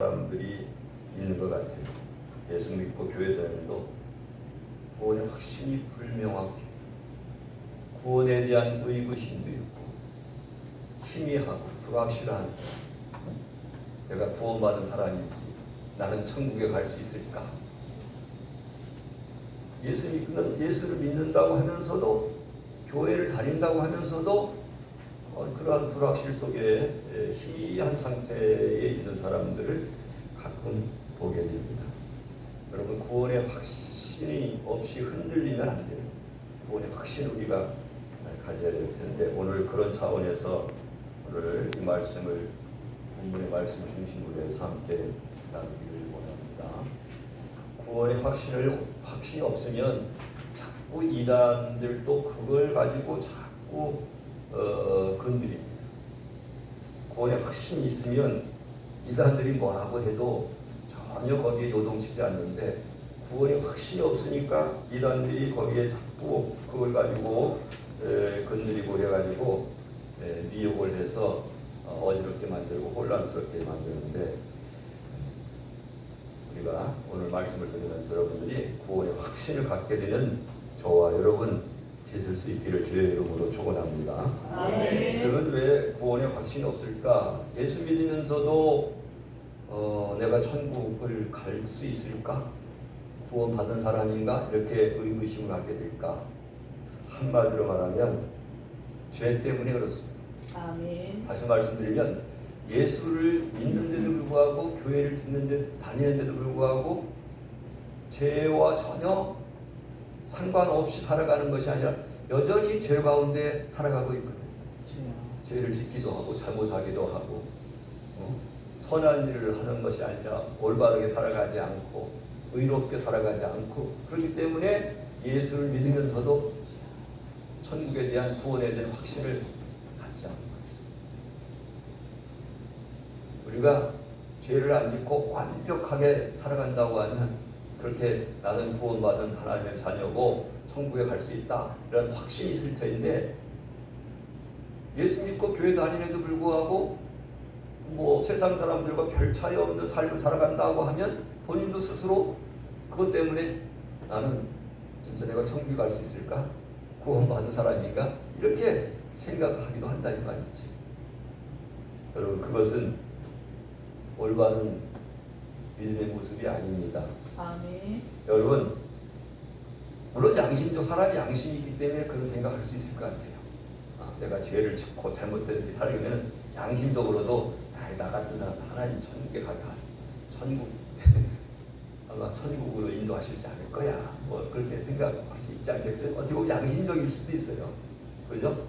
사람들이 있는 것 같아요. 예수 믿고 교회 다니도 구원의 확신이 불명확해. 구원에 대한 의구심도 있고 희미하고 불확실한, 내가 구원받은 사람인지 나는 천국에 갈 수 있을까? 예수를 믿는다고 하면서도, 교회를 다닌다고 하면서도 그러한 불확실 속에 희미한 상태에 있는 사람들을 가끔 보게 됩니다. 여러분, 구원의 확신이 없이 흔들리면 안 돼요. 구원의 확신을 우리가 가져야 될 텐데, 오늘 그런 차원에서 오늘 이 말씀을, 본문의 말씀을 중심으로 해서 함께 나누기를 원합니다. 구원의 확신이 없으면 자꾸 이단들도 그걸 가지고 자꾸 건드립니다. 구원의 확신이 있으면 이단들이 뭐라고 해도 전혀 거기에 요동치지 않는데, 구원의 확신이 없으니까 이단들이 거기에 자꾸 그걸 가지고 건드리고 해가지고 미혹을 해서 어지럽게 만들고 혼란스럽게 만드는데, 우리가 오늘 말씀을 들으면서 여러분들이 구원의 확신을 갖게 되는 저와 여러분 되실 수 있기를 주의 이름으로 축원합니다. 그러면 왜 구원의 확신이 없을까? 예수 믿으면서도 내가 천국을 갈 수 있을까? 구원받은 사람인가? 이렇게 의구심을 하게 될까? 한마디로 말하면 죄 때문에 그렇습니다. 아멘. 다시 말씀드리면 예수를 믿는데도 불구하고, 교회를 다니는데도 불구하고 죄와 전혀 상관없이 살아가는 것이 아니라 여전히 죄 가운데 살아가고 있거든요. 죄를 짓기도 하고 잘못하기도 하고 선한 일을 하는 것이 아니라 올바르게 살아가지 않고 의롭게 살아가지 않고, 그렇기 때문에 예수를 믿으면서도 천국에 대한, 구원에 대한 확신을 갖지 않는 거죠. 우리가 죄를 안 짓고 완벽하게 살아간다고 하면 그렇게 나는 구원받은 하나님의 자녀고 천국에 갈 수 있다, 이런 확신이 있을 터인데, 예수 믿고 교회 다니는데도 불구하고 세상 사람들과 별 차이 없는 삶을 살아간다고 하면 본인도 스스로 그것 때문에 나는 진짜 내가 천국에 갈 수 있을까? 구원받은 사람인가? 이렇게 생각하기도 한다 이 말이지. 여러분, 그것은 올바른 믿음의 모습이 아닙니다. 아멘. 여러분, 물론 사람이 양심이 있기 때문에 그런 생각할 수 있을 것 같아요. 내가 죄를 짓고 잘못되게 살려면 양심적으로도 나 같은 사람 하나님 천국에 가게 아마 천국으로 인도하시지 않을 거야, 그렇게 생각할 수 있지 않겠어요? 어떻게 보면 양심적일 수도 있어요. 그죠?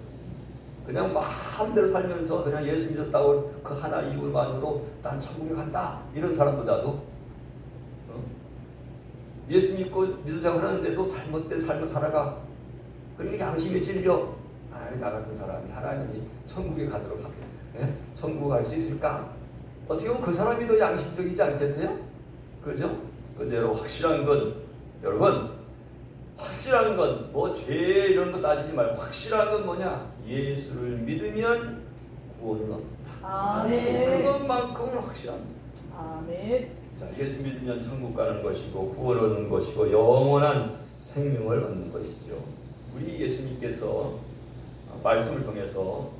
그냥 마음대로 살면서 그냥 예수 믿었다고 그 하나 이유만으로 난 천국에 간다, 이런 사람보다도 예수 믿으자고 하는데도 잘못된 삶을 살아가. 그러니까 양심이 찔려. 나 같은 사람이 하나님이 천국에 가도록 하게, 천국 갈 수 있을까? 어떻게 보면 그 사람이 더 양심적이지 않겠어요? 그죠? 근데 확실한 건, 여러분, 확실한 건 죄 이런 거 따지지 말고 확실한 건 뭐냐? 예수를 믿으면 구원을 얻는다. 아멘. 그것만큼은 확실합니다. 아멘. 자, 예수 믿으면 천국 가는 것이고 구원을 얻는 것이고 영원한 생명을 얻는 것이죠. 우리 예수님께서 말씀을 통해서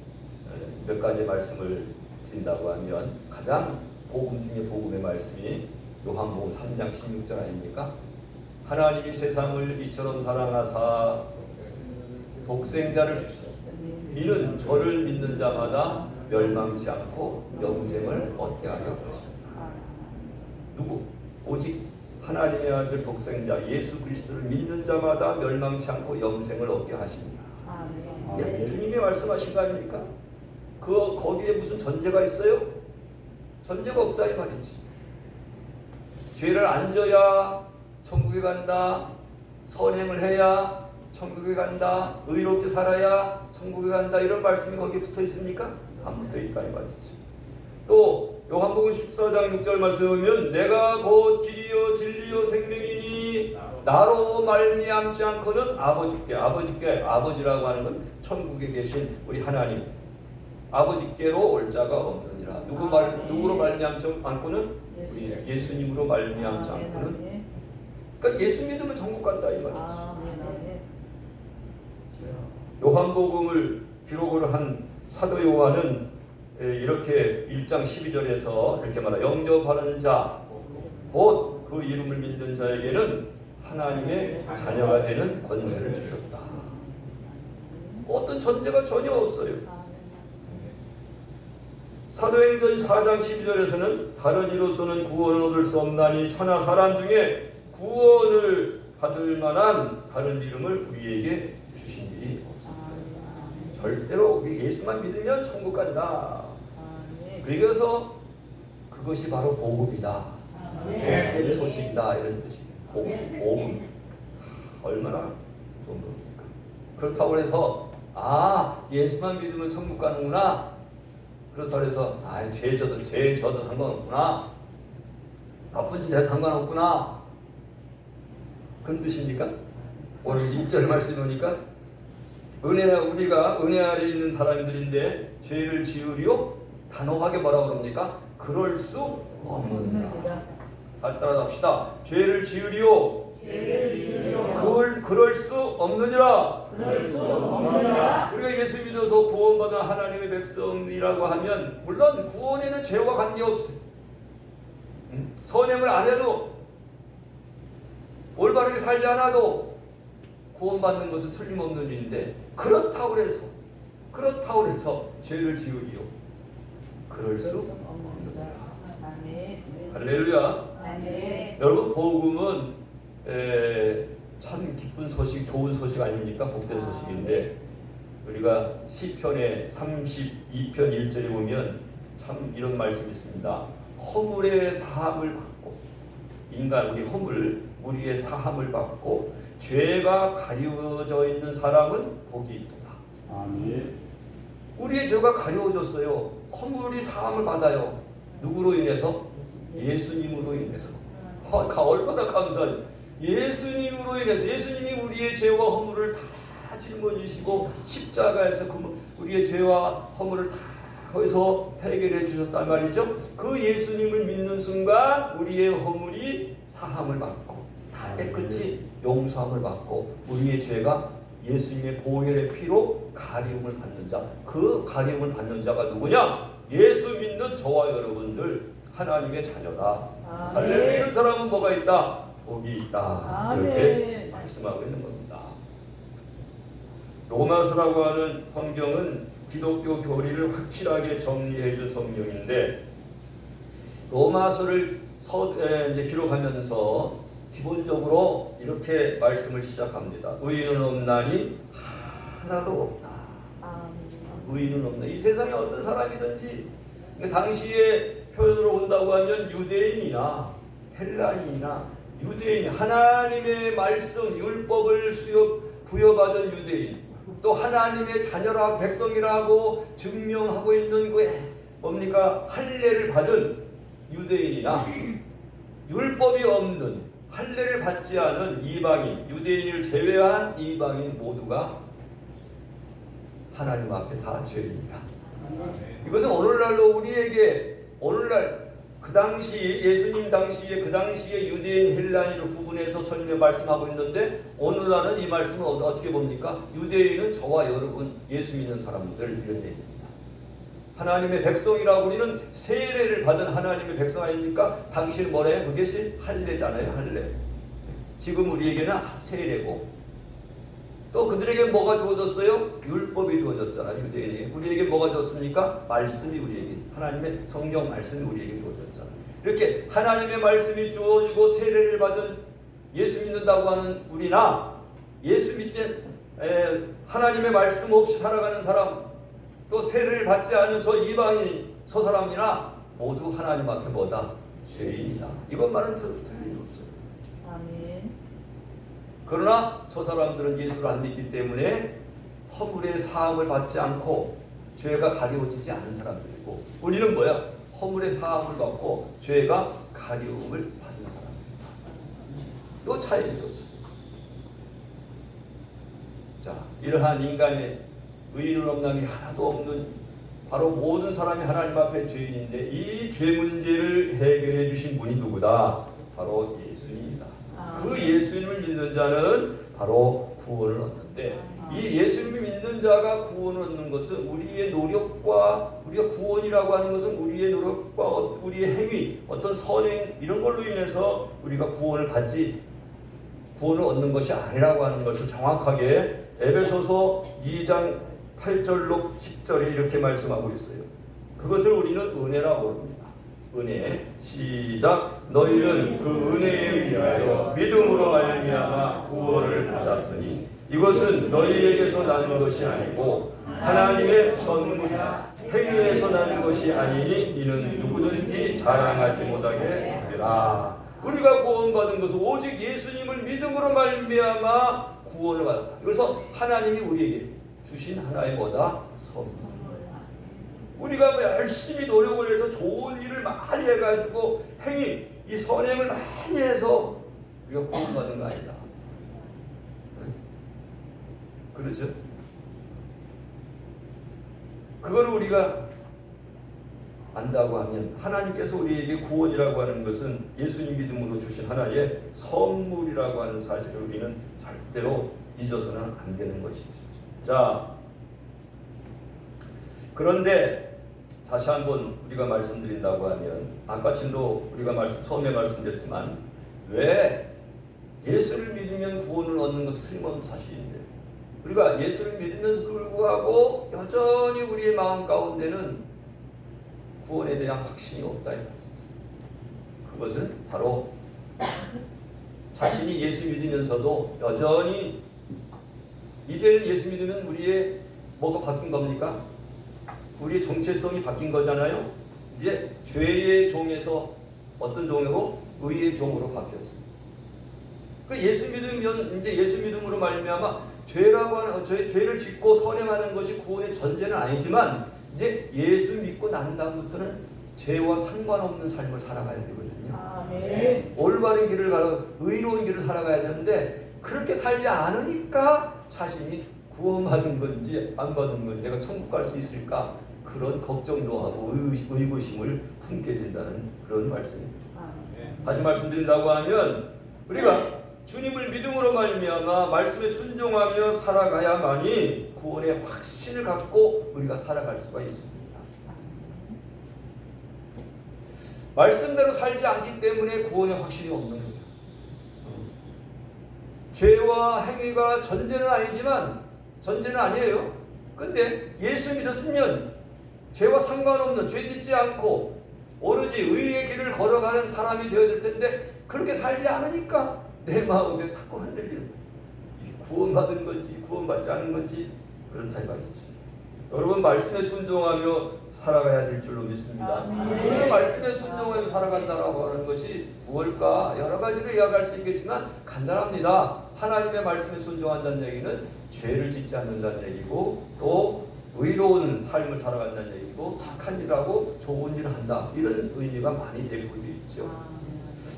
몇 가지 말씀을 드린다고 하면, 가장 복음 중에 복음의 말씀이 요한복음 3장 16절 아닙니까? 하나님이 세상을 이처럼 사랑하사 독생자를 주셨으니 이는 저를 믿는 자마다 멸망치 않고 영생을 얻게 하려 하십니다. 누구? 오직 하나님의 아들 독생자 예수 그리스도를 믿는 자마다 멸망치 않고 영생을 얻게 하십니다. 이게 주님의 말씀하신 거 아닙니까? 거기에 무슨 전제가 있어요? 전제가 없다 이 말이지. 죄를 안 져야 천국에 간다, 선행을 해야 천국에 간다, 의롭게 살아야 천국에 간다, 이런 말씀이 거기에 붙어 있습니까? 안 붙어 있다 이 말이지. 또 요한복음 14장 6절 말씀에 보면 내가 곧 길이요 진리요 생명이니 나로 말미암지 않고는 아버지께, 아버지라고 하는 건 천국에 계신 우리 하나님, 아버지께로 올 자가 없느니라. 누구로 말미암지 않고는 우리 예수님으로 말미암지 않고는, 그러니까 예수 믿으면 천국 간다 이 말이지. 아멘. 아멘. 요한복음을 기록을 한 사도 요한은 이렇게 1장 12절에서 이렇게 말하 영접하는 자 곧 그 이름을 믿는 자에게는 하나님의 자녀가 되는 권세를 주셨다. 어떤 전제가 전혀 없어요. 사도행전 4장 12절에서는 다른 이로서는 구원을 얻을 수 없나니 천하 사람 중에 구원을 받을 만한 다른 이름을 우리에게 주신 일이 없습니다. 절대로 우리 예수만 믿으면 천국 간다. 그래서 그것이 바로 복음이다. 복된 소식이다 이런 뜻이에요. 복음. 얼마나 좋은 겁니까? 그렇다고 해서 예수만 믿으면 천국 가는구나. 그렇다고 해서 죄 져도 상관없구나. 나쁜 짓 해도 상관없구나. 그런 뜻입니까? 오늘 1절 말씀 보니까 우리가 은혜 아래 있는 사람들인데 죄를 지으리요? 단호하게 뭐라고 그럽니까? 그럴 수 없느니라. 다시 따라서 합시다. 죄를 지으리요? 그럴 수 없느니라. 우리가 예수 믿어서 구원받은 하나님의 백성이라고 하면 물론 구원에는 죄와 관계없어요. 선행을 안 해도 올바르게 살지 않아도 구원받는 것은 틀림없는 일인데 그렇다고 해서 죄를 지으리요? 그럴 수 없느니라. 할렐루야. 여러분 복음은 참 기쁜 소식, 좋은 소식 아닙니까? 복된 소식인데 우리가 시편의 32편 1절에 보면 참 이런 말씀이 있습니다. 허물의 사함을 받고 인간 우리 허물 우리의 사함을 받고 죄가 가려져 있는 사람은 복이 있도다. 아멘. 우리의 죄가 가려워졌어요. 허물이 사함을 받아요. 누구로 인해서? 예수님으로 인해서. 얼마나 감사해요. 예수님으로 인해서 예수님이 우리의 죄와 허물을 다 짊어지시고 십자가에서 우리의 죄와 허물을 다 거기서 해결해 주셨단 말이죠. 그 예수님을 믿는 순간 우리의 허물이 사함을 받고 다 깨끗이 용서함을 받고 우리의 죄가 예수님의 보혈의 피로 가리움을 받는 자. 그 가리움을 받는 자가 누구냐? 예수 믿는 저와 여러분들 하나님의 자녀다. 할렐루야. 이런 사람은 뭐가 있다? 복이 있다. 이렇게 말씀하고 있는 겁니다. 로마서라고 하는 성경은 기독교 교리를 확실하게 정리해 준 성경인데 로마서를 이제 기록하면서 기본적으로 이렇게 말씀을 시작합니다. 의인은 없나니 하나도 없다. 의인은 없나. 이 세상에 어떤 사람이든지 당시에 표현으로 본다고 하면 유대인이나 헬라인이나 유대인, 하나님의 말씀, 율법을 부여받은 유대인, 또 하나님의 자녀라 백성이라고 증명하고 있는 뭡니까? 할례를 받은 유대인이나 율법이 없는 할례를 받지 않은 이방인, 유대인을 제외한 이방인 모두가 하나님 앞에 다 죄인이다. 이것은 오늘날로 우리에게 오늘날 그 당시 예수님 당시에 그 당시에 유대인 헬라인으로 구분해서 설명 말씀하고 있는데 오늘날은 이 말씀을 어떻게 봅니까? 유대인은 저와 여러분 예수 믿는 사람들 이런 얘기입니다. 하나님의 백성이라고 우리는 세례를 받은 하나님의 백성 아닙니까? 당시는 뭐래요? 그것이 할례잖아요. 할례. 지금 우리에게는 세례고 또 그들에게 뭐가 주어졌어요? 율법이 주어졌잖아요. 유대인에게. 우리에게 뭐가 주어졌습니까? 말씀이 우리에게, 하나님의 성경 말씀이 우리에게 주어졌잖아요. 이렇게 하나님의 말씀이 주어지고 세례를 받은 예수 믿는다고 하는 우리나 예수 믿지 하나님의 말씀 없이 살아가는 사람, 또 세례를 받지 않은 저 이방인 저 사람이나 모두 하나님 앞에 뭐다? 죄인이다. 이것만은 틀림없어요. 아멘. 그러나 저 사람들은 예수를 안 믿기 때문에 허물의 사함을 받지 않고 죄가 가려워지지 않은 사람들이고 우리는 뭐야? 허물의 사함을 받고 죄가 가려움을 받은 사람입니다. 이 차이예요. 자, 이러한 인간의 의인은 없나니 하나도 없는 바로 모든 사람이 하나님 앞에 죄인인데 이 죄 문제를 해결해 주신 분이 누구다? 바로 예수님이다. 그 예수님을 믿는 자는 바로 구원을 얻는데 이 예수님을 믿는 자가 구원을 얻는 것은 우리의 노력과 우리가 구원이라고 하는 것은 우리의 노력과 우리의 행위, 어떤 선행 이런 걸로 인해서 우리가 구원을 얻는 것이 아니라고 하는 것을 정확하게 에베소서 2장 8절로 10절에 이렇게 말씀하고 있어요. 그것을 우리는 은혜라고 부릅니다. 은혜. 시작. 너희는 그 은혜에 의하여 믿음으로 말미암아 구원을 받았으니 이것은 너희에게서 나는 것이 아니고 하나님의 선물이라. 행위에서 나는 것이 아니니 이는 누구든지 자랑하지 못하게 하리라. 우리가 구원받은 것은 오직 예수님을 믿음으로 말미암아 구원을 받았다. 그래서 하나님이 우리에게 주신 하나의 뭐다? 선물. 우리가 열심히 노력을 해서 좋은 일을 많이 해가지고 행위, 이 선행을 많이 해서 우리가 구원받은 거 아니다. 그렇죠? 그거를 우리가 안다고 하면 하나님께서 우리에게 구원이라고 하는 것은 예수님 믿음으로 주신 하나의 선물이라고 하는 사실을 우리는 절대로 잊어서는 안 되는 것이죠. 자, 그런데 다시 한번 우리가 말씀드린다고 하면 아까 진도 우리가 처음에 말씀드렸지만 왜 예수를 믿으면 구원을 얻는 것은 틀림없는 사실인데 우리가 예수를 믿으면서도 불구하고 여전히 우리의 마음 가운데는 구원에 대한 확신이 없다 이 말이죠. 그것은 바로 자신이 예수 믿으면서도 여전히 이제는 예수 믿으면 우리의 뭐가 바뀐 겁니까? 우리의 정체성이 바뀐 거잖아요. 이제 죄의 종에서 어떤 종으로? 의의 종으로 바뀌었습니다. 그 예수 믿으면 이제 예수 믿음으로 말미암아 죄라고 하는 죄를 짓고 선행하는 것이 구원의 전제는 아니지만 이제 예수 믿고 난 다음부터는 죄와 상관없는 삶을 살아가야 되거든요. 네. 올바른 길을 의로운 길을 살아가야 되는데 그렇게 살지 않으니까 자신이 구원받은 건지 안 받은 건지 내가 천국 갈 수 있을까 그런 걱정도 하고 의구심을 품게 된다는 그런 말씀입니다. 다시 말씀드린다고 하면 우리가 주님을 믿음으로 말미암아 말씀에 순종하며 살아가야만이 구원의 확신을 갖고 우리가 살아갈 수가 있습니다. 말씀대로 살지 않기 때문에 구원의 확신이 없는 거예요. 죄와 행위가 전제는 아니에요. 근데 예수 믿었으면 죄와 상관없는 죄 짓지 않고 오로지 의의 길을 걸어가는 사람이 되어야 될 텐데 그렇게 살지 않으니까 내 마음에 자꾸 흔들리는 거예요. 이게 구원받은 건지 구원받지 않은 건지 그렇다 이 말이죠. 여러분 말씀에 순종하며 살아가야 될 줄로 믿습니다. 그 말씀에 순종하며 살아간다라고 하는 것이 무엇일까? 여러 가지로 이야기할 수 있겠지만 간단합니다. 하나님의 말씀에 순종한다는 얘기는 죄를 짓지 않는다는 얘기고 또 의로운 삶을 살아간다는 얘기고 착한 일하고 좋은 일을 한다 이런 의미가 많이 내포되어 있죠.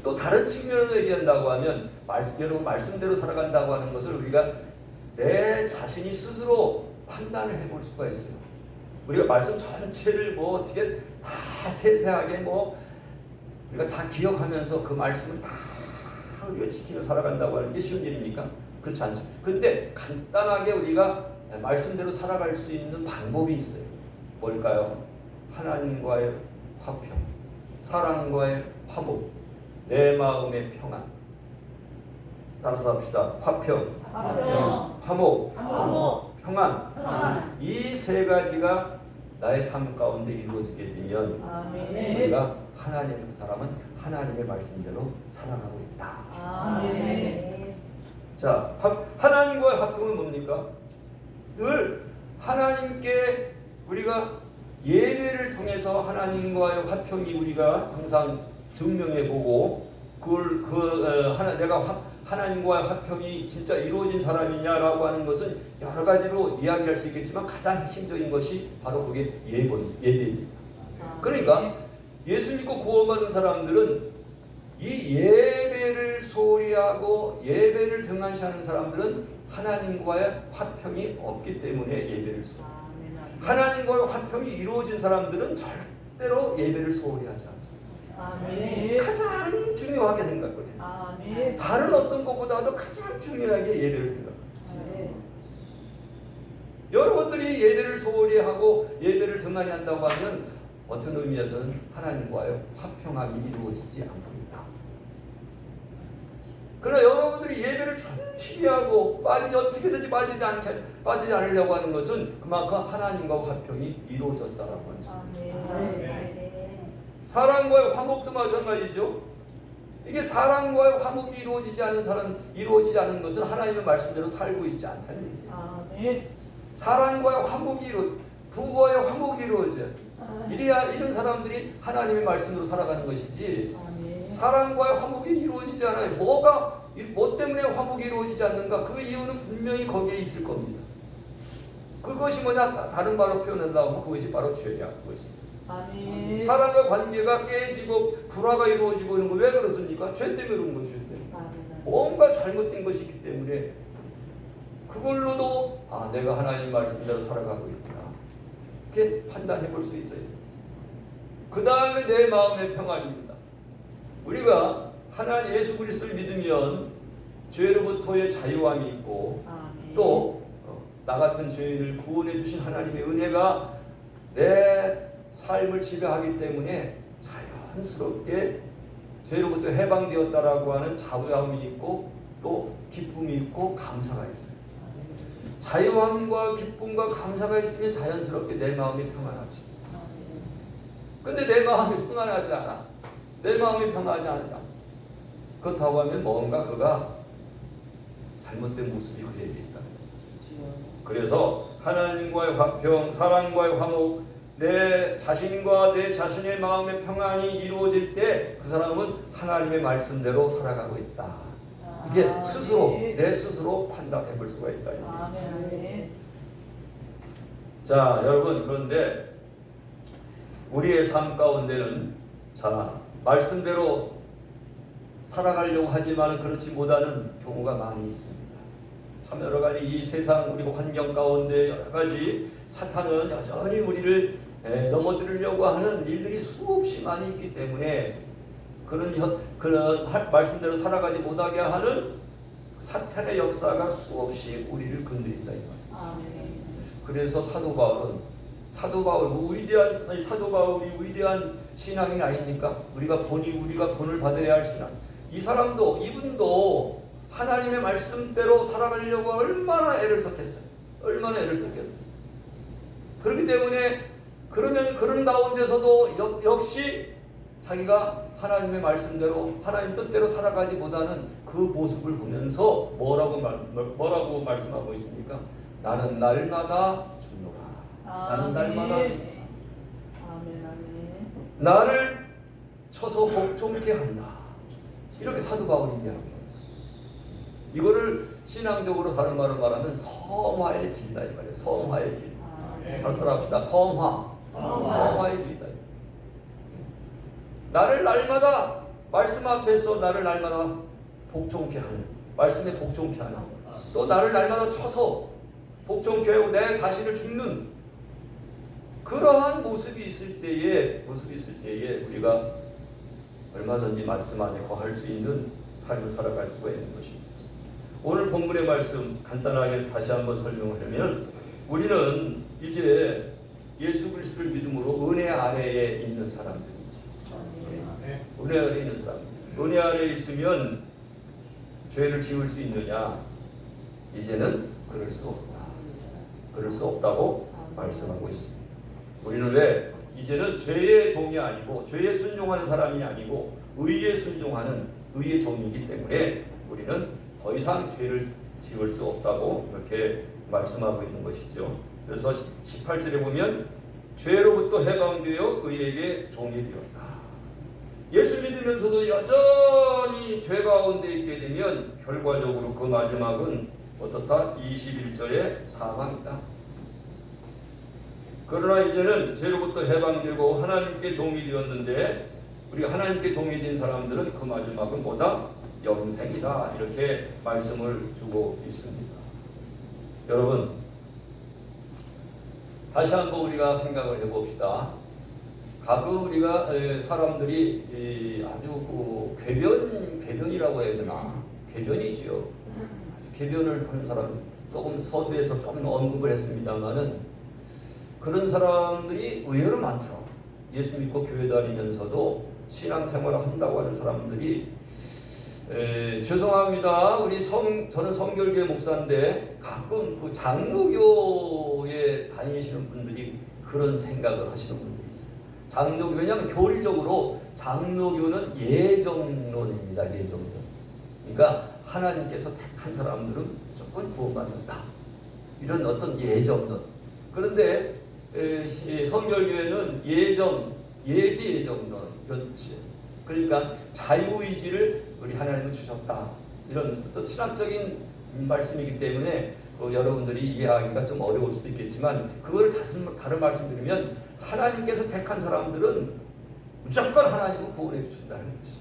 또 다른 측면으로 얘기한다고 하면 여러분 말씀대로 살아간다고 하는 것을 우리가 내 자신이 스스로 판단을 해볼 수가 있어요. 우리가 말씀 전체를 뭐 어떻게 다 세세하게 뭐 우리가 다 기억하면서 그 말씀을 다 우리가 지키며 살아간다고 하는 게 쉬운 일입니까? 그렇지 않죠. 근데 간단하게 우리가 말씀대로 살아갈 수 있는 방법이 있어요. 뭘까요? 하나님과의 화평, 사랑과의 화목, 내 마음의 평안. 따라서 합시다. 화평, 화목, 평안. 이 세 가지가 나의 삶 가운데 이루어지게 되면 우리가 그 사람은 하나님의 말씀대로 살아가고 있다. 자, 하나님과의 화평은 뭡니까? 늘 하나님께 우리가 예배를 통해서 하나님과의 화평이 우리가 항상 증명해보고 내가 하나님과의 화평이 진짜 이루어진 사람이냐라고 하는 것은 여러 가지로 이야기할 수 있겠지만 가장 핵심적인 것이 바로 그게 예배입니다. 그러니까 예수 믿고 구원받은 사람들은 이 예배를 소리하고 예배를 등한시하는 사람들은 하나님과의 화평이 없기 때문에 예배를 소리합니다. 하나님과의 화평이 이루어진 사람들은 절대로 예배를 소홀히 하지 않습니다. 아멘. 가장 중요하게 생각을 해요. 아멘. 다른 어떤 것보다도 가장 중요하게 예배를 생각합니다. 아멘. 여러분들이 예배를 소홀히 하고 예배를 등한히 한다고 하면 어떤 의미에서는 하나님과의 화평함이 이루어지지 않고 있다. 그러나 여러분들이 예배를 충실히 하고 어떻게든지 빠지지 않으려고 하는 것은 그만큼 하나님과 화평이 이루어졌다라고 하는 것입니다. 아멘. 사랑과의 화목도 마찬가지죠. 이게 사랑과의 화목이 이루어지지 않은 것은 하나님의 말씀대로 살고 있지 않다는 얘기예요. 아멘. 사랑과의 화목이 부부와의 화목이 이루어져야 이런 사람들이 하나님의 말씀으로 살아가는 것이지, 아멘. 사랑과의 화목이 이루어지지 않아요. 뭐 때문에 화목이 이루어지지 않는가? 그 이유는 분명히 거기에 있을 겁니다. 그것이 뭐냐? 다른 말로 표현한다고 하면 그것이 바로 죄냐, 그것이죠. 아멘. 사람과 관계가 깨지고 불화가 이루어지고 이런 거 왜 그렇습니까? 죄 때문에 그런 거죠. 죄 때문에. 아멘. 뭔가 잘못된 것이 있기 때문에 그걸로도 내가 하나님 말씀대로 살아가고 있구나, 이렇게 판단해 볼 수 있어요. 그 다음에 내 마음의 평안입니다. 우리가 하나님 예수 그리스도를 믿으면 죄로부터의 자유함이 있고, 아멘. 또 나 같은 죄인을 구원해 주신 하나님의 은혜가 내 삶을 지배하기 때문에 자연스럽게 죄로부터 해방되었다라고 하는 자부함이 있고, 또 기쁨이 있고 감사가 있어요. 자유함과 기쁨과 감사가 있으면 자연스럽게 내 마음이 평안하지. 근데 내 마음이 평안하지 않아. 내 마음이 평안하지 않아. 그렇다고 하면 뭔가 그가 잘못된 모습이 그에게 있다. 그래서 하나님과의 화평, 사랑과의 화목, 내 자신과 내 자신의 마음의 평안이 이루어질 때 그 사람은 하나님의 말씀대로 살아가고 있다. 이게 내 스스로 판단해 볼 수가 있다. 아멘. 자, 여러분, 그런데 우리의 삶 가운데는 말씀대로 살아가려고 하지만 그렇지 못하는 경우가 많이 있습니다. 참 여러 가지 이 세상 우리 환경 가운데 여러 가지 사탄은 여전히 우리를 넘어뜨리려고 하는 일들이 수없이 많이 있기 때문에 그런 말씀대로 살아가지 못하게 하는 사탄의 역사가 수없이 우리를 건드린다 이 말이죠. 그래서 사도 바울이 위대한 신앙이 아닙니까? 우리가 본을 받아야 할 신앙. 이분도 하나님의 말씀대로 살아가려고 얼마나 애를 썼겠어요. 그렇기 때문에 그런 가운데서도 역시 자기가 하나님의 말씀대로 하나님 뜻대로 살아가지 못하는 그 모습을 보면서 뭐라고 말씀하고 있습니까? 나는 날마다 죽노라. 나는 날마다 죽노라. 아멘. 나를 쳐서 복종케 한다. 이렇게 사도 바울이 이야기합니다. 이거를 신앙적으로 다른 말로 말하면 성화의 길이다 이 말이에요. 성화의 길. 다시 합시다. 성화의 길이다. 나를 날마다 말씀 앞에서 나를 날마다 복종케 하는, 말씀에 복종케 하는, 또 나를 날마다 쳐서 복종케 하고 내 자신을 죽는 그러한 모습이 있을 때에 우리가 얼마든지 말씀 안에 거할 수 있는 삶을 살아갈 수가 있는 것입니다. 오늘 본문의 말씀 간단하게 다시 한번 설명하려면, 우리는 이제 예수 그리스도를 믿음으로 은혜 아래에 있는 사람들이지. 은혜 아래에 있는 사람들. 은혜 아래에 있으면 죄를 지을 수 있느냐? 이제는 그럴 수 없다. 그럴 수 없다고 말씀하고 있습니다. 우리는 왜 이제는 죄의 종이 아니고 죄에 순종하는 사람이 아니고 의에 순종하는 의의 종이기 때문에 우리는 더 이상 죄를 지을 수 없다고 이렇게 말씀하고 있는 것이죠. 그래서 18절에 보면 죄로부터 해방되어 의에게 종이 되었다. 예수 믿으면서도 여전히 죄 가운데 있게 되면 결과적으로 그 마지막은 어떻다? 21절에 사망이다. 그러나 이제는 죄로부터 해방되고 하나님께 종이 되었는데, 우리가 하나님께 종이 된 사람들은 그 마지막은 뭐다? 영생이다. 이렇게 말씀을 주고 있습니다. 여러분, 다시 한번 우리가 생각을 해봅시다. 가끔 우리가 사람들이 아주 그 궤변이라고 해야 되나? 궤변이지요. 아주 궤변을 하는 사람, 조금 서두에서 좀 언급을 했습니다만은 그런 사람들이 의외로 많죠. 예수 믿고 교회 다니면서도 신앙생활을 한다고 하는 사람들이 죄송합니다. 저는 성결교회 목사인데 가끔 그 장로교에 다니시는 분들이 그런 생각을 하시는 분들이 있어요. 장로교, 왜냐하면 교리적으로 장로교는 예정론입니다. 예정론. 그러니까 하나님께서 택한 사람들은 무조건 구원받는다. 이런 어떤 예정론. 그런데 성결교회는 예지예정론 이런 뜻이에요. 그러니까 자유의지를 우리 하나님은 주셨다. 이런 또 신학적인 말씀이기 때문에 여러분들이 이해하기가 좀 어려울 수도 있겠지만 그걸 다른 말씀드리면 하나님께서 택한 사람들은 무조건 하나님은 구원해 주신다는 거지.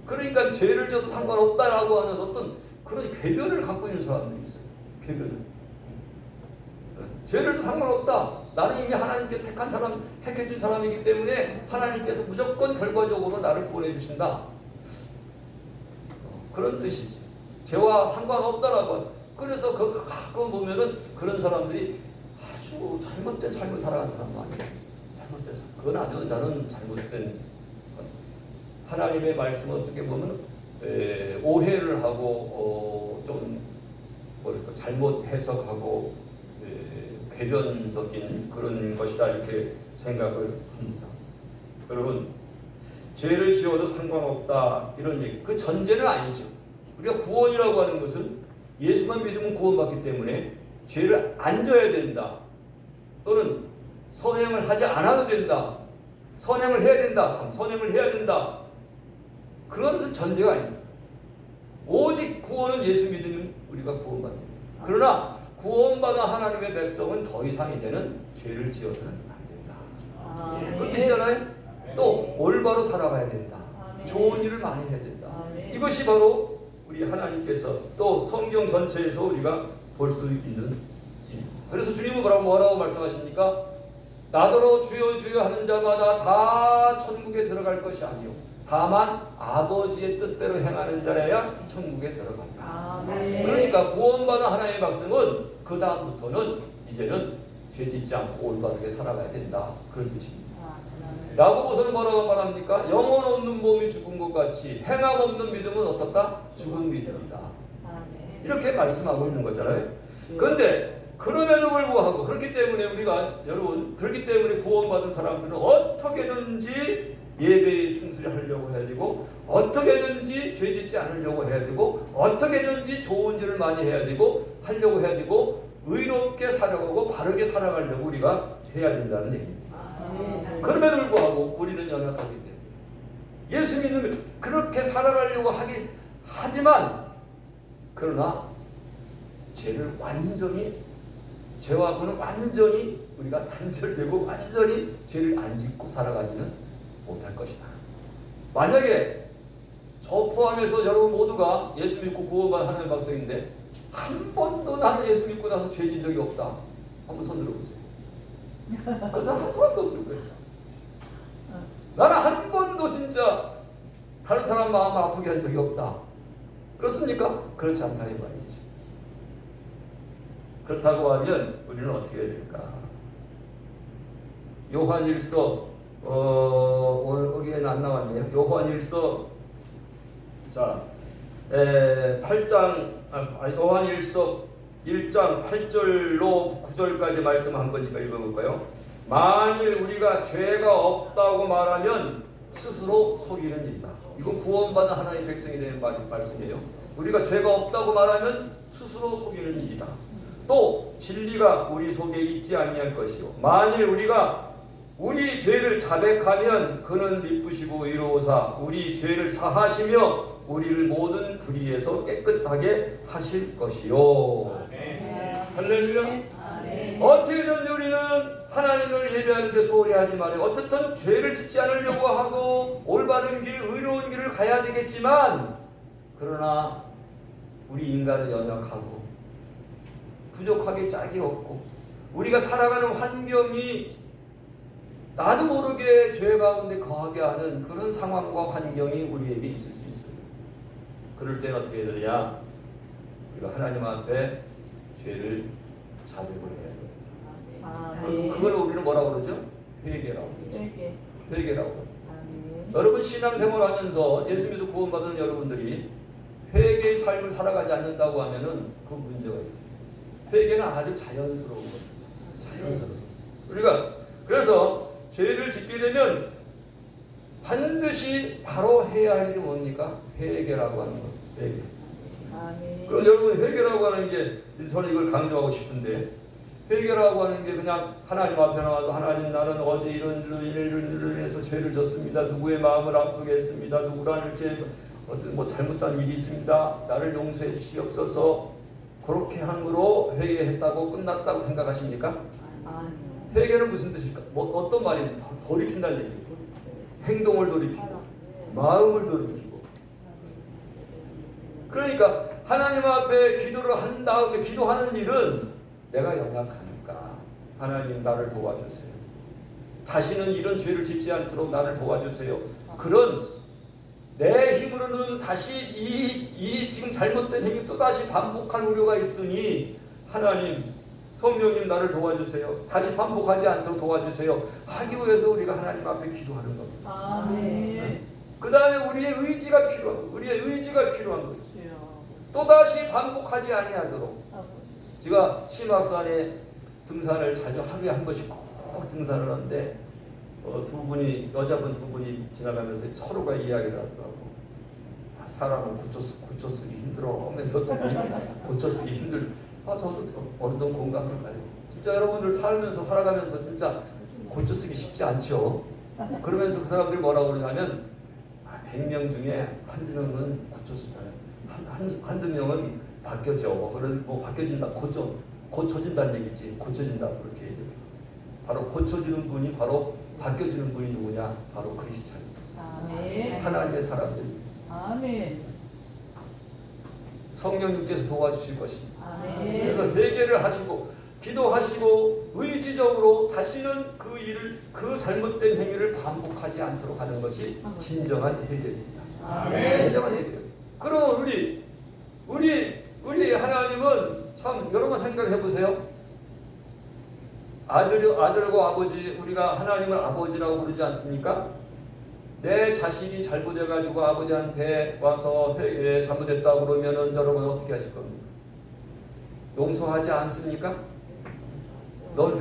그러니까 죄를 져도 상관없다라고 하는 어떤 그런 궤변을 갖고 있는 사람들이 있어요. 궤변을. 죄를 져도 상관없다. 나는 이미 하나님께 택해준 사람이기 때문에 하나님께서 무조건 결과적으로 나를 구원해 주신다. 그런 뜻이지. 죄와 상관없다라고. 그래서 가끔 보면은 그런 사람들이 아주 잘못된 삶을 살아가는 사람도 아니에요. 잘못된 삶. 그건 아주 나는 잘못된 하나님의 말씀을 어떻게 보면 오해를 하고 좀 뭐랄까 잘못 해석하고 궤변적인 그런 것이다 이렇게 생각을 합니다. 여러분 죄를 지어도 상관없다 이런 얘기. 그 전제는 아니죠. 우리가 구원이라고 하는 것은 예수만 믿으면 구원받기 때문에 죄를 안 져야 된다. 또는 선행을 하지 않아도 된다. 선행을 해야 된다. 선행을 해야 된다. 그런 것은 전제가 아닙니다. 오직 구원은 예수 믿으면 우리가 구원받는 거예요. 그러나 구원받은 하나님의 백성은 더 이상 이제는 죄를 지어서는 안 된다. 그 뜻이잖아요. 또 올바로 살아가야 된다. 좋은 일을 많이 해야 된다. 이것이 바로 우리 하나님께서 또 성경 전체에서 우리가 볼 수 있는. 그래서 주님은 뭐라고 말씀하십니까? 나더러 주여 주여 하는 자마다 다 천국에 들어갈 것이 아니요 다만 아버지의 뜻대로 행하는 자라야 천국에 들어간다. 그러니까 구원받은 하나님의 백성은 그 다음부터는 이제는 죄짓지 않고 올바르게 살아가야 된다. 그런 뜻입니다. 야고보서는 뭐라고 말합니까? 영혼 없는 몸이 죽은 것 같이 행함 없는 믿음은 어떻다? 죽은 믿음이다. 이렇게 말씀하고 있는 거잖아요. 그런데 그럼에도 불구하고 그렇기 때문에 그렇기 때문에 구원받은 사람들은 어떻게든지 예배에 충실하려고 해야 되고 어떻게든지 죄짓지 않으려고 해야 되고 어떻게든지 좋은 일을 많이 해야 되고 하려고 해야 되고 의롭게 살아가고 바르게 살아가려고 우리가 해야 된다는 얘기입니다. 그럼에도 불구하고 우리는 연약하기 때문에 예수 믿으면 그렇게 살아가려고 하지만 그러나 죄와고는 완전히 우리가 단절되고 완전히 죄를 안 짓고 살아가지는 못할 것이다. 만약에 저 포함해서 여러분 모두가 예수 믿고 구원받은 하나님의 백성인데 한 번도 나는 예수 믿고 나서 죄 진 적이 없다. 한번 손 들어보세요. 그 사람 한 사람도 없을 거예요. 나는 한 번도 진짜 다른 사람 마음 아프게 한 적이 없다. 그렇습니까? 그렇지 않다는 말이죠. 그렇다고 하면 우리는 어떻게 해야 될까? 요한일서 오늘 거기에는 안 나왔네요. 요한일서 요한일서 1장 8절로 9절까지 말씀 한 번씩 읽어볼까요? 만일 우리가 죄가 없다고 말하면 스스로 속이는 일이다. 이건 구원받은 하나님의 백성이 되는 말씀이에요. 우리가 죄가 없다고 말하면 스스로 속이는 일이다. 또 진리가 우리 속에 있지 아니할 것이요 만일 우리가 우리 죄를 자백하면 그는 미쁘시고 의로우사 우리 죄를 사하시며 우리를 모든 불의에서 깨끗하게 하실 것이요. 할렐루야. 어떻게든지 우리는 하나님을 예배하는데 소홀히 하지 말아요. 어떻든 죄를 짓지 않으려고 하고 올바른 길, 의로운 길을 가야 되겠지만 그러나 우리 인간은 연약하고 부족하게 짝이 없고 우리가 살아가는 환경이 나도 모르게 죄 가운데 거하게 하는 그런 상황과 환경이 우리에게 있을 수 있어요. 그럴 때는 어떻게 해야 되느냐? 우리가 하나님 앞에 죄를 자백을 해야 돼요. 그걸 우리는 뭐라고 그러죠? 회개라고 그러죠. 회개라고 그러죠. 여러분 신앙생활 하면서 예수 믿어 구원받은 여러분들이 회개의 삶을 살아가지 않는다고 하면은 그 문제가 있습니다. 회개는 아주 자연스러운 겁니다. 자연스러운. 우리가 그래서 죄를 짓게 되면 반드시 바로 해야 할 일이 뭡니까? 회개라고 하는 겁니다. 회개. 그럼 여러분 회개라고 하는 게 저는 이걸 강조하고 싶은데 회개라고 하는 게 그냥 하나님 앞에 나와서 하나님 나는 어제 이런 일을 해서 죄를 졌습니다. 누구의 마음을 아프게 했습니다. 누구랑 이렇게 어떤 뭐 잘못한 일이 있습니다. 나를 용서해 주시옵소서. 그렇게 함으로 회개했다고 끝났다고 생각하십니까? 회개는 무슨 뜻일까? 뭐 어떤 말입니까? 돌이킨다는 얘기예요. 행동을 돌이키고 마음을 돌이키고. 그러니까 하나님 앞에 기도를 한 다음에 기도하는 일은 내가 연약하니까 하나님 나를 도와주세요. 다시는 이런 죄를 짓지 않도록 나를 도와주세요. 그런 내 힘으로는 다시 이 지금 잘못된 행위 또 다시 반복할 우려가 있으니 하나님 성령님 나를 도와주세요. 다시 반복하지 않도록 도와주세요. 하기 위해서 우리가 하나님 앞에 기도하는 겁니다. 아멘. 그 다음에 우리의 의지가 필요한 거예요. 우리의 의지가 필요한 거예요. 또다시 반복하지 아니하도록. 제가 심악산에 등산을 자주 하루에 한 번씩 꼭 등산을 하는데 두 분이 여자분 두 분이 지나가면서 서로가 이야기를 하더라고. 사람은 고쳐 쓰기 힘들어 하면서 고쳐 쓰기 힘들. 저도 어느 정도 공감을 가요. 진짜 여러분들 살아가면서 진짜 고쳐 쓰기 쉽지 않죠. 그러면서 그 사람들이 뭐라고 그러냐면 100명 중에 한두 명은 고쳐 쓰잖아요. 한두 명은 바뀌어져. 그런 뭐 바뀌어진다, 고쳐진다는 얘기지. 고쳐진다 그렇게 얘기해요. 바로 고쳐지는 분이 바로 바뀌어지는 분이 누구냐? 바로 크리스찬입니다. 아멘. 하나님의 사람들. 아멘. 성령님께서 도와주실 것입니다. 아멘. 그래서 회개를 하시고 기도하시고 의지적으로 다시는 그 일을 그 잘못된 행위를 반복하지 않도록 하는 것이 진정한 회개입니다. 아멘. 진정한 회개. 그럼 우리 하나님은 참 여러분 생각해 보세요. 아들과 아버지 우리가 하나님을 아버지라고 부르지 않습니까? 내 자식이 잘못해가지고 아버지한테 와서 회개 잘못했다고 그러면은 여러분 어떻게 하실 겁니까? 용서하지 않습니까? 너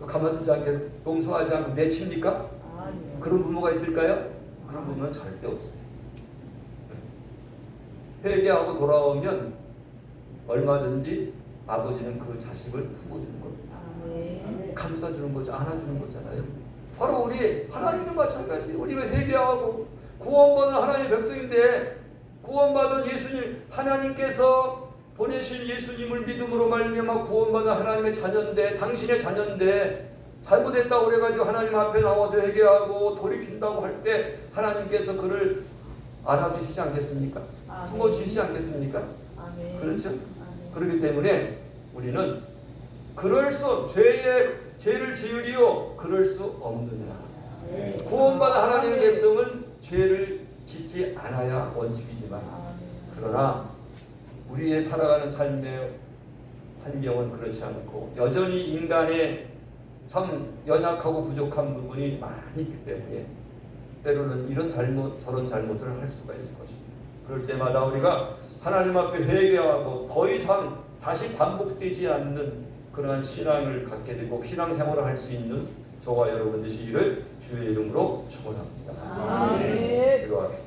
가만두지 않게 용서하지 않고 내칩니까? 그런 부모가 있을까요? 그런 부모는 절대 없어요. 회개하고 돌아오면 얼마든지 아버지는 그 자식을 품어주는 겁니다. 감싸주는 거죠. 안아주는 거잖아요. 바로 우리 하나님도 마찬가지. 우리가 회개하고 구원받은 하나님의 백성인데 구원받은 예수님 하나님께서 보내신 예수님을 믿음으로 말미암아 구원받은 하나님의 자녀인데 당신의 자녀인데 잘못했다고 그래가지고 하나님 앞에 나와서 회개하고 돌이킨다고 할 때 하나님께서 그를 알아주시지 않겠습니까? 품어주시지 않겠습니까? 그렇죠? 그렇기 때문에 우리는 죄를 지으리요 그럴 수 없느냐. 구원받은 하나님의 백성은 죄를 짓지 않아야 원칙이지만 그러나 우리의 살아가는 삶의 환경은 그렇지 않고 여전히 인간의 참 연약하고 부족한 부분이 많이 있기 때문에 때로는 이런 잘못 저런 잘못을 할 수가 있을 것입니다. 그럴 때마다 우리가 하나님 앞에 회개하고 더 이상 다시 반복되지 않는 그러한 신앙을 갖게 되고 신앙생활을 할 수 있는 저와 여러분 되시기를 주의 이름으로 축원합니다. 아멘. 기도합시다.